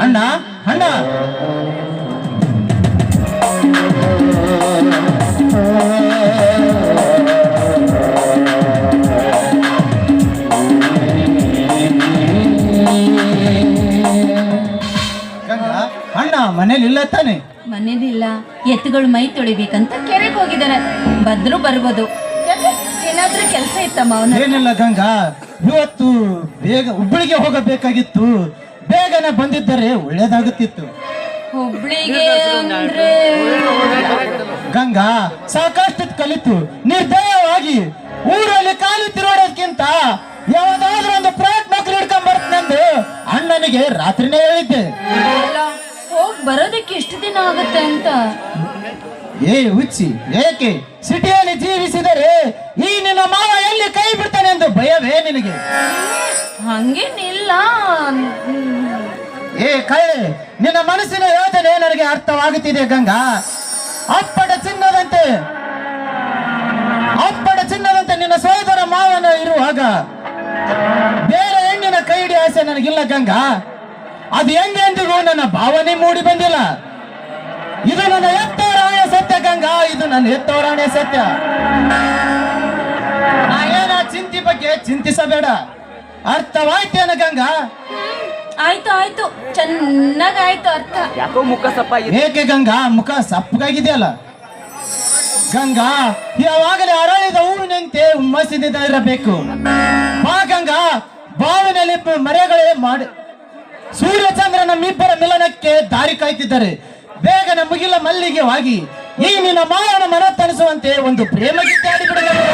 ಅಣ್ಣ ಅಣ್ಣ ಅಣ್ಣ ಮನೇಲಿ ಇಲ್ಲ ತಾನೆ? ಮನೇಲಿಲ್ಲ, ಎತ್ತುಗಳು ಮೈ ತೊಳಿಬೇಕಂತ ಕೆರೆಗೆ ಹೋಗಿದ್ದಾರೆ. ಬದ್ರು ಬರ್ಬೋದು. ಏನಾದ್ರೂ ಕೆಲಸ ಇತ್ತಮ್ಮ ಅವನ? ಏನಿಲ್ಲ ಗಂಗಾ, ಇವತ್ತು ಬೇಗ ಹುಬ್ಬಳ್ಳಿಗೆ ಹೋಗಬೇಕಾಗಿತ್ತು. ಬೇಗನೆ ಬಂದಿದ್ದರೆ ಒಳ್ಳೇದಾಗುತ್ತಿತ್ತು. ಹುಬ್ಳಿಗೆ ಅಂದ್ರೆ ಗಂಗಾ, ಸಾಕಷ್ಟು ಕಲಿತು ನಿರ್ದಯವಾಗಿ ಊರಲ್ಲಿ ಕಾಲು ತಿರುಗೋದಕ್ಕಿಂತ ಯಾವುದಾದ್ರೂ ಒಂದು ಪ್ರಯತ್ನ ನೌಕರಿ ಹಿಡ್ಕೊಂಡ್ ಬರ್ತನೆಂದು ಅಣ್ಣನಿಗೆ ರಾತ್ರಿನೇ ಹೇಳಿದ್ದೆ. ಹೋಗ್ ಬರೋದಕ್ಕೆ ಎಷ್ಟು ದಿನ ಆಗುತ್ತೆ ಅಂತ. ಏ ಹುಚ್ಚಿ, ಏಕೆ ಸಿಟಿಯಲ್ಲಿ ಜೀವಿಸಿದರೆ ಈ ನಿನ್ನ ಮಾವ ಎಲ್ಲಿ ಕೈ ಬಿಡ್ತಾನೆ ಎಂದು ಭಯವೇ ನಿನಗೆ? ಹಂಗೇನಿಲ್ಲ. ಏ ಕಳ್ಳೆ, ನಿನ್ನ ಮನಸ್ಸಿನ ಯೋಚನೆ ನನಗೆ ಅರ್ಥವಾಗುತ್ತಿದೆ ಗಂಗಾ. ಅಪ್ಪಟ ಚಿನ್ನದಂತೆ ನಿನ್ನ ಸೋದರ ಮಾವನ ಇರುವಾಗ ಬೇರೆ ಹೆಣ್ಣಿನ ಕೈ ಹಿಡಿಯ ಆಸೆ ನನಗಿಲ್ಲ ಗಂಗಾ. ಅದು ಹೆಂಗೆಂದಿಗೂ ನನ್ನ ಭಾವನೆ ಮೂಡಿ ಬಂದಿಲ್ಲ. ಇದು ನನ್ನ ಎತ್ತವರಾಣೆ ಸತ್ಯ ಗಂಗಾ, ಇದು ನನ್ನ ಎತ್ತವರಾಣೆ ಸತ್ಯ. ಏನ ಚಿಂತೆ ಬಗ್ಗೆ ಚಿಂತಿಸಬೇಡ, ಅರ್ಥವಾಯ್ತೇನ ಗಂಗಾ? ಆಯ್ತು ಆಯ್ತು, ಚೆನ್ನಾಗಾಯ್ತು ಅರ್ಥ. ಯಾಕೋ ಮುಖ ಸಪ್ಪ. ಏಕೆ ಗಂಗಾ ಮುಖ ಸಪ್ಪಗಾಗಿದೆಯಲ್ಲ? ಗಂಗಾ, ಯಾವಾಗಲೇ ಅರಳಿದ ಹೂವಿನಂತೆ ಹುಮ್ಮಸ್ಸಿನಿಂದ ಇರಬೇಕು. ಬಾ ಗಂಗಾ, ಬಾವಿನಲ್ಲಿ ಮರೆಗಳೇ ಮಾಡಿ ಸೂರ್ಯಚಂದ್ರನ ನಮ್ಮಿಬ್ಬರ ಮಿಲನಕ್ಕೆ ದಾರಿ ಕಾಯ್ತಿದ್ದಾರೆ. ಬೇಗನೆ ಮುಗಿಲ ಮಲ್ಲಿಗೆ ವಾಗಿ ಈ ನಿನ್ನ ಮಾವನ ಮನ ತಣಿಸುವಂತೆ ಒಂದು ಪ್ರೇಮ ಗೀತೆ ಆಡಿಬಿಡಬೇಕು.